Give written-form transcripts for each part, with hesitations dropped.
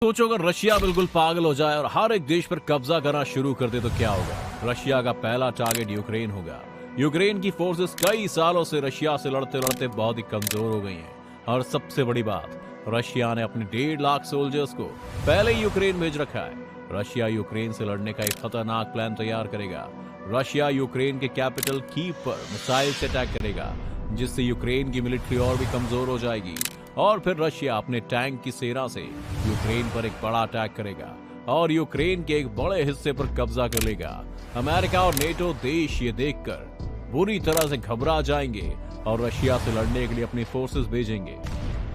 सोचो अगर रशिया बिल्कुल पागल हो जाए और हर एक देश पर कब्जा करना शुरू कर दे तो क्या होगा। रशिया का पहला टारगेट यूक्रेन होगा। यूक्रेन की फोर्सेस कई सालों से रशिया से लड़ते लड़ते बहुत ही कमजोर हो गई हैं। और सबसे बड़ी बात, रशिया ने अपने 1.5 लाख सोल्जर्स को पहले ही यूक्रेन भेज रखा है। रशिया यूक्रेन से लड़ने का एक खतरनाक प्लान तैयार करेगा। रशिया यूक्रेन के कैपिटल कीव पर मिसाइल से अटैक करेगा, जिससे यूक्रेन की मिलिट्री और भी कमजोर हो जाएगी। और फिर रशिया अपने टैंक की सेना से यूक्रेन पर एक बड़ा अटैक करेगा और यूक्रेन के एक बड़े हिस्से पर कब्जा कर लेगा। अमेरिका और नेटो देश ये देखकर बुरी तरह से घबरा जाएंगे और रशिया से लड़ने के लिए अपनी फोर्सेस भेजेंगे।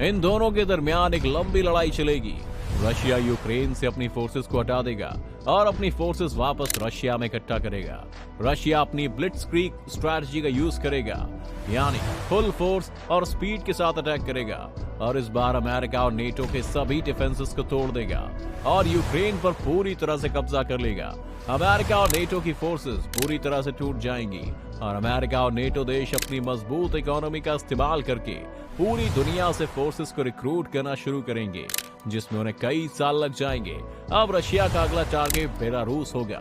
इन दोनों के दरमियान एक लंबी लड़ाई चलेगी। रशिया यूक्रेन से अपनी फोर्सेस को हटा देगा और अपनी फोर्सेस वापस रशिया में इकट्ठा करेगा। रशिया अपनी ब्लिट्जक्रीग स्ट्रैटेजी का यूज करेगा, यानी फुल फोर्स और स्पीड के साथ अटैक करेगा। और इस बार अमेरिका और नेटो के सभी डिफेंसेस को तोड़ देगा और यूक्रेन पर पूरी तरह से कब्जा कर लेगा। अमेरिका और नेटो की फोर्सेस पूरी तरह से टूट जाएंगी और अमेरिका और नेटो देश अपनी मजबूत इकोनॉमी का इस्तेमाल करके पूरी दुनिया से फोर्सेस को रिक्रूट करना शुरू करेंगे, जिसमें उन्हें कई साल लग जाएंगे। अब रशिया का अगला टारगेट बेलारूस होगा।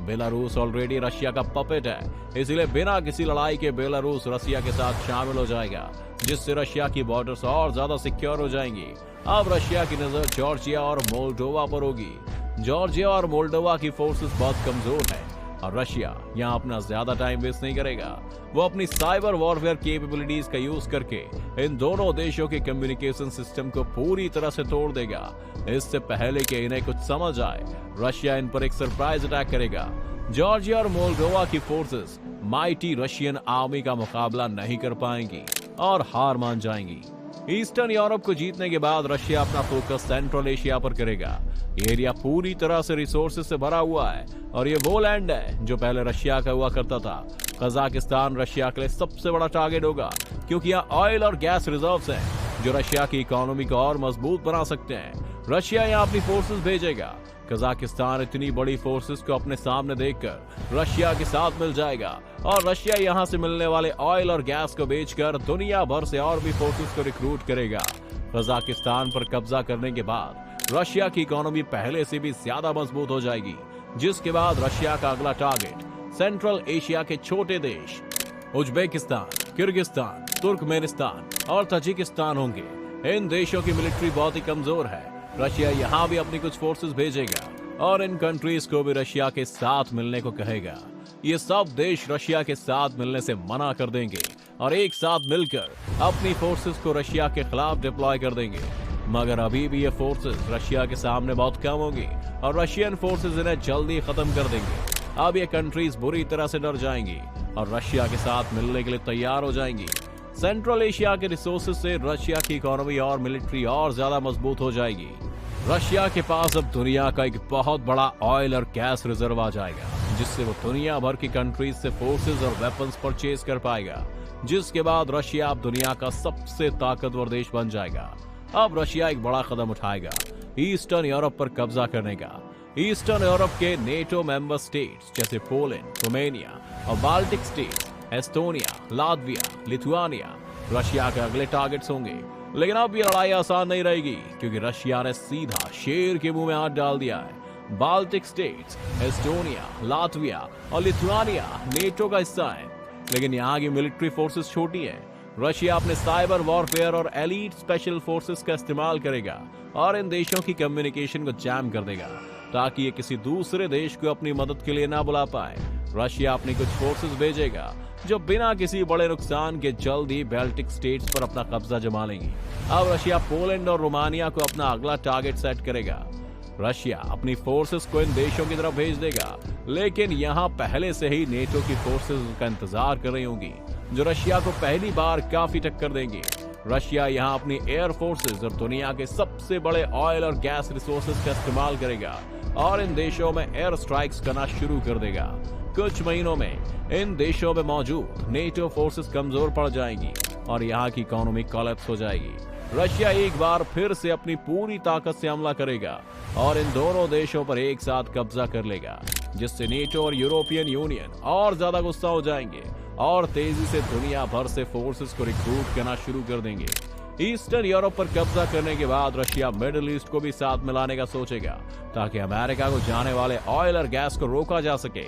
बेलारूस ऑलरेडी रशिया का पपेट है, इसलिए बिना किसी लड़ाई के बेलारूस रशिया के साथ शामिल हो जाएगा, जिससे रशिया की बॉर्डर्स और ज्यादा सिक्योर हो जाएंगी। अब रशिया की नजर जॉर्जिया और मोल्डोवा पर होगी। जॉर्जिया और मोल्डोवा की फोर्सेस बहुत कमजोर है और रशिया यहाँ अपना ज्यादा टाइम वेस्ट नहीं करेगा। वो अपनी साइबर वॉरफेयर कैपेबिलिटीज का यूज करके इन दोनों देशों के कम्युनिकेशन सिस्टम को पूरी तरह से तोड़ देगा। इससे पहले कि इन्हें कुछ समझ आए, रशिया इन पर एक सरप्राइज अटैक करेगा। जॉर्जिया और मोल्डोवा की फोर्सेस माइटी रशियन आर्मी का मुकाबला नहीं कर पाएंगी और हार मान जाएंगी। ईस्टर्न यूरोप को जीतने के बाद रशिया अपना फोकस सेंट्रल एशिया पर करेगा। ये एरिया पूरी तरह से रिसोर्सेज से भरा हुआ है और ये वो लैंड है जो पहले रशिया का हुआ करता था। कजाकिस्तान रशिया के लिए सबसे बड़ा टारगेट होगा, क्योंकि यहाँ ऑयल और गैस रिजर्व्स हैं जो रशिया की इकोनॉमी को और मजबूत बना सकते हैं। रशिया यहाँ अपनी फोर्सेस भेजेगा। कजाकिस्तान इतनी बड़ी फोर्सेस को अपने सामने देखकर रशिया के साथ मिल जाएगा और रशिया यहाँ से मिलने वाले ऑयल और गैस को बेचकर दुनिया भर से और भी फोर्सेस को रिक्रूट करेगा। कजाकिस्तान पर कब्जा करने के बाद रशिया की इकोनॉमी पहले से भी ज्यादा मजबूत हो जाएगी, जिसके बाद रशिया का अगला टारगेट सेंट्रल एशिया के छोटे देश उज्बेकिस्तान, किर्गिस्तान, तुर्कमेनिस्तान और ताजिकिस्तान होंगे। इन देशों की मिलिट्री बहुत ही कमजोर है। रशिया यहाँ भी अपनी कुछ फोर्सेस भेजेगा और इन कंट्रीज को भी रशिया के साथ मिलने को कहेगा। ये सब देश रशिया के साथ मिलने से मना कर देंगे और एक साथ मिलकर अपनी फोर्सेस को रशिया के खिलाफ डिप्लॉय कर देंगे। मगर अभी भी ये फोर्सेस रशिया के सामने बहुत कम होंगी और रशियन फोर्सेस इन्हें जल्दी खत्म कर देंगे। अब ये कंट्रीज बुरी तरह से डर जाएंगी और रशिया के साथ मिलने के लिए तैयार हो जाएंगी। सेंट्रल एशिया के रिसोर्सेज से रशिया की इकोनॉमी और मिलिट्री और ज्यादा मजबूत हो जाएगी। रशिया के पास अब दुनिया का एक बहुत बड़ा ऑयल और गैस रिजर्व आ जाएगा, जिससे वो दुनिया भर की कंट्रीज से फोर्सेज और वेपन्स परचेज कर पाएगा, जिसके बाद रशिया अब दुनिया का सबसे ताकतवर देश बन जाएगा। अब रशिया एक बड़ा कदम उठाएगा ईस्टर्न यूरोप पर कब्जा करने का। ईस्टर्न यूरोप के नेटो मेंबर स्टेट्स जैसे पोलैंड, रोमानिया और Baltic states, Estonia, Latvia, Lithuania Russia के अगले टारगेट्स होंगे। लेकिन अब ये लड़ाई आसान नहीं रहेगी, क्योंकि रशिया ने सीधा शेर के मुंह में हाथ डाल दिया है। बाल्टिक स्टेट्स, एस्टोनिया, लातविया और लिथुआनिया नेटो का हिस्सा है, लेकिन यहाँ की मिलिट्री फोर्सेस छोटी हैं। रशिया अपने साइबर वॉरफेयर और एलीट स्पेशल फोर्सेस का इस्तेमाल करेगा और इन देशों की कम्युनिकेशन को जैम कर देगा, ताकि ये किसी दूसरे देश को अपनी मदद के लिए ना बुला पाए। रशिया अपनी कुछ फोर्सेस भेजेगा जो बिना किसी बड़े नुकसान के जल्द ही बाल्टिक स्टेट्स पर अपना कब्जा जमा लेंगी। अब रशिया पोलैंड और रोमानिया को अपना अगला टारगेट सेट करेगा। रशिया अपनी फोर्सेस को इन देशों की तरफ भेज देगा, लेकिन यहाँ पहले से ही नेटो की फोर्सेस का इंतजार कर रही होंगी, जो रशिया को पहली बार काफी टक्कर देंगी। रशिया यहाँ अपनी एयर फोर्सेस और दुनिया के सबसे बड़े ऑयल और गैस रिसोर्सेज का इस्तेमाल करेगा और इन देशों में एयर स्ट्राइक्स करना शुरू कर देगा। कुछ महीनों में इन देशों में मौजूद नेटो फोर्सेस कमजोर पड़ जाएंगी और यहाँ की इकोनॉमी कोलैप्स हो जाएगी। रशिया एक बार फिर से अपनी पूरी ताकत से हमला करेगा और इन दोनों देशों पर एक साथ कब्जा कर लेगा, जिससे नेटो और यूरोपियन यूनियन और ज्यादा गुस्सा हो जाएंगे और तेजी से दुनिया भर से फोर्सेस को रिक्रूट करना शुरू कर देंगे। ईस्टर्न यूरोप पर कब्जा करने के बाद रशिया मिडिल ईस्ट को भी साथ मिलाने का सोचेगा ताकि अमेरिका को जाने वाले ऑयल और गैस को रोका जा सके।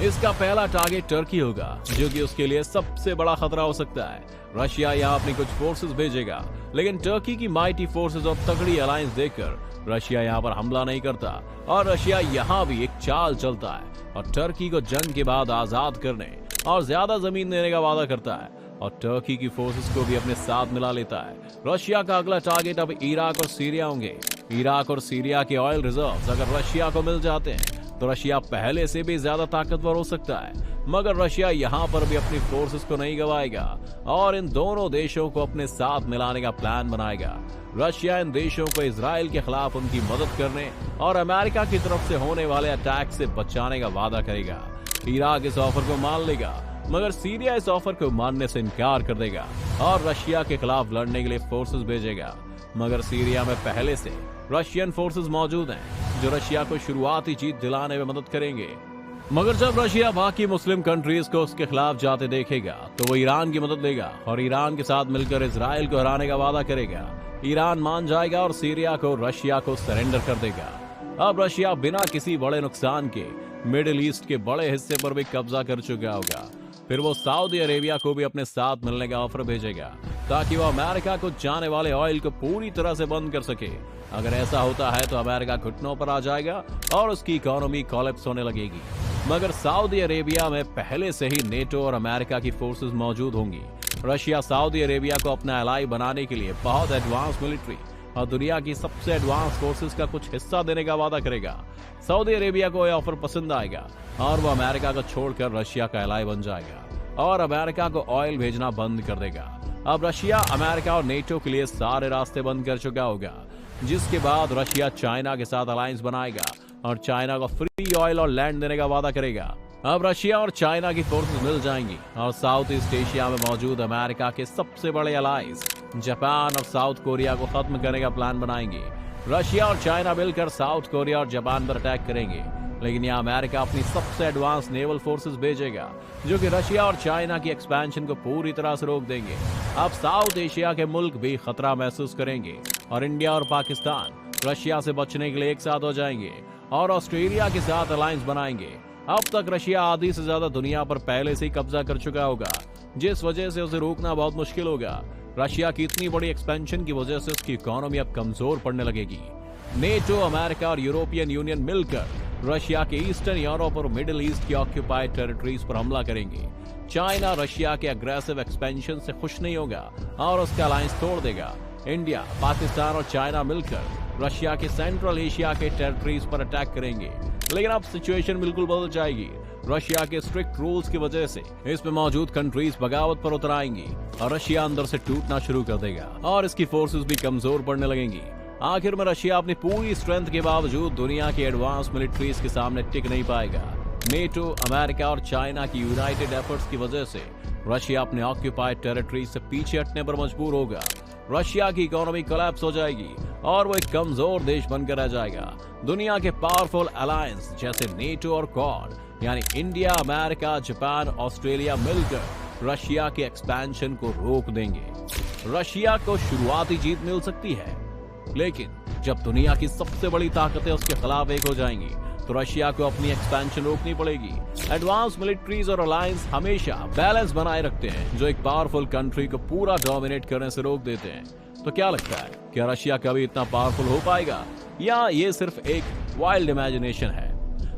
इसका पहला टारगेट टर्की होगा, जो कि उसके लिए सबसे बड़ा खतरा हो सकता है। रशिया यहाँ अपनी कुछ फोर्सेस भेजेगा, लेकिन टर्की की माइटी फोर्सेस और तगड़ी अलायंस देखकर रशिया यहाँ पर हमला नहीं करता और रशिया यहाँ भी एक चाल चलता है और टर्की को जंग के बाद आजाद करने और ज्यादा जमीन देने का वादा करता है और टर्की की फोर्सेस को भी अपने साथ मिला लेता है। रशिया का अगला टारगेट अब इराक और सीरिया होंगे। इराक और सीरिया के ऑयल रिजर्व्स अगर रशिया को मिल जाते हैं तो रशिया पहले से भी ज्यादा ताकतवर हो सकता है, मगर रशिया यहाँ पर भी अपनी फोर्सेस को नहीं गवाएगा और इन दोनों देशों को अपने साथ मिलाने का प्लान बनाएगा। रशिया इन देशों को इजराइल के खिलाफ उनकी मदद करने और अमेरिका की तरफ से होने वाले अटैक से बचाने का वादा करेगा। इराक इस ऑफर को मान लेगा, मगर सीरिया इस ऑफर को मानने से इनकार कर देगा और रशिया के खिलाफ लड़ने के लिए फोर्सेस भेजेगा। मगर सीरिया में पहले से रशियन फोर्सेस मौजूद हैं जो रशिया को शुरुआती जीत दिलाने में मदद करेंगे। मगर जब रशिया बाकी मुस्लिम कंट्रीज को उसके खिलाफ जाते देखेगा तो वो ईरान की मदद लेगा और ईरान के साथ मिलकर इजराइल को हराने का वादा करेगा। ईरान मान जाएगा और सीरिया को रशिया को सरेंडर कर देगा। अब रशिया बिना किसी बड़े नुकसान के मिडिल ईस्ट के बड़े हिस्से पर भी कब्जा कर चुका होगा। फिर वो सऊदी अरेबिया को भी अपने साथ मिलने का ऑफर भेजेगा ताकि वो अमेरिका को जाने वाले ऑयल को पूरी तरह से बंद कर सके। अगर ऐसा होता है तो अमेरिका घुटनों पर आ जाएगा और उसकी इकोनॉमी कोलैप्स होने लगेगी। मगर सऊदी अरेबिया में पहले से ही नेटो और अमेरिका की फोर्सेस मौजूद होंगी। रशिया सऊदी अरेबिया को अपना एलाई बनाने के लिए बहुत एडवांस मिलिट्री और दुनिया की सबसे एडवांस फोर्सेस का कुछ हिस्सा देने का वादा करेगा। सऊदी अरेबिया को यह ऑफर पसंद आएगा और वो अमेरिका को छोड़कर रशिया का एलाई बन जाएगा और अमेरिका को ऑयल भेजना बंद कर देगा। अब रशिया अमेरिका और नेटो के लिए सारे रास्ते बंद कर चुका होगा, जिसके बाद रशिया चाइना के साथ अलायंस बनाएगा और चाइना को फ्री ऑयल और लैंड देने का वादा करेगा। अब रशिया और चाइना की फोर्सेस मिल जाएंगी और साउथ ईस्ट एशिया में मौजूद अमेरिका के सबसे बड़े अलाइज जापान और साउथ कोरिया को खत्म करने का प्लान बनाएंगे। रशिया और चाइना मिलकर साउथ कोरिया और जापान पर अटैक करेंगे, लेकिन यहाँ अमेरिका अपनी सबसे एडवांस नेवल फोर्सेस भेजेगा जो कि रशिया और चाइना की एक्सपेंशन को पूरी तरह से रोक देंगे। अब साउथ एशिया के मुल्क भी खतरा महसूस करेंगे और इंडिया और पाकिस्तान रशिया से बचने के लिए एक साथ हो जाएंगे और ऑस्ट्रेलिया के साथ अलायंस बनाएंगे। अब तक रशिया आधी से ज्यादा दुनिया पर पहले से ही कब्जा कर चुका होगा, जिस वजह से उसे रोकना बहुत मुश्किल होगा। रशिया की इतनी बड़ी एक्सपेंशन की वजह से उसकी इकोनॉमी अब कमजोर पड़ने लगेगी। नेटो, अमेरिका और यूरोपियन यूनियन मिलकर रशिया के ईस्टर्न यूरोप और मिडिल ईस्ट की ऑक्यूपाइड टेरिटरीज पर हमला करेंगे। चाइना रशिया के अग्रेसिव एक्सपेंशन से खुश नहीं होगा और उसका अलायंस तोड़ देगा। इंडिया, पाकिस्तान और चाइना मिलकर रशिया के सेंट्रल एशिया के टेरिटरीज पर अटैक करेंगे, लेकिन अब सिचुएशन बिल्कुल बदल जाएगी। रशिया के स्ट्रिक्ट रूल्स की वजह से इसमें मौजूद कंट्रीज बगावत पर उतर आएंगी और रशिया अंदर से टूटना शुरू कर देगा और इसकी फोर्सेस भी कमजोर पड़ने लगेंगी। आखिर में रशिया अपनी पूरी स्ट्रेंथ के बावजूद दुनिया की एडवांस मिलिट्रीज के सामने टिक नहीं पाएगा। नेटो, अमेरिका और चाइना की यूनाइटेड एफर्ट्स की वजह से रशिया अपने ऑक्यूपाइड टेरिटरीज से पीछे हटने पर मजबूर होगा। रशिया की इकोनॉमी कोलैप्स हो जाएगी और वो एक कमजोर देश बनकर रह जाएगा। दुनिया के पावरफुल अलायंस जैसे नेटो और क्वाड यानी इंडिया, अमेरिका, जापान, ऑस्ट्रेलिया मिलकर रशिया के एक्सपेंशन को रोक देंगे। रशिया को शुरुआती जीत मिल सकती है, लेकिन जब दुनिया की सबसे बड़ी ताकतें उसके खिलाफ एक हो जाएंगी तो रशिया को अपनी एक्सपेंशन रोकनी पड़ेगी। एडवांस मिलिट्रीज और अलायंस हमेशा बैलेंस बनाए रखते हैं, जो एक पावरफुल कंट्री को पूरा डोमिनेट करने से रोक देते हैं। तो क्या लगता है, क्या रशिया कभी इतना पावरफुल हो पाएगा या ये सिर्फ एक वाइल्ड इमेजिनेशन है?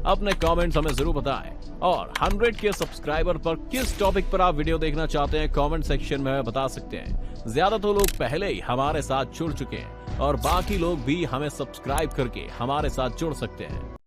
अपने कमेंट्स हमें जरूर बताएं और 100 के सब्सक्राइबर पर किस टॉपिक पर आप वीडियो देखना चाहते हैं कमेंट सेक्शन में बता सकते हैं। ज्यादा तो लोग पहले ही हमारे साथ जुड़ चुके हैं और बाकी लोग भी हमें सब्सक्राइब करके हमारे साथ जुड़ सकते हैं।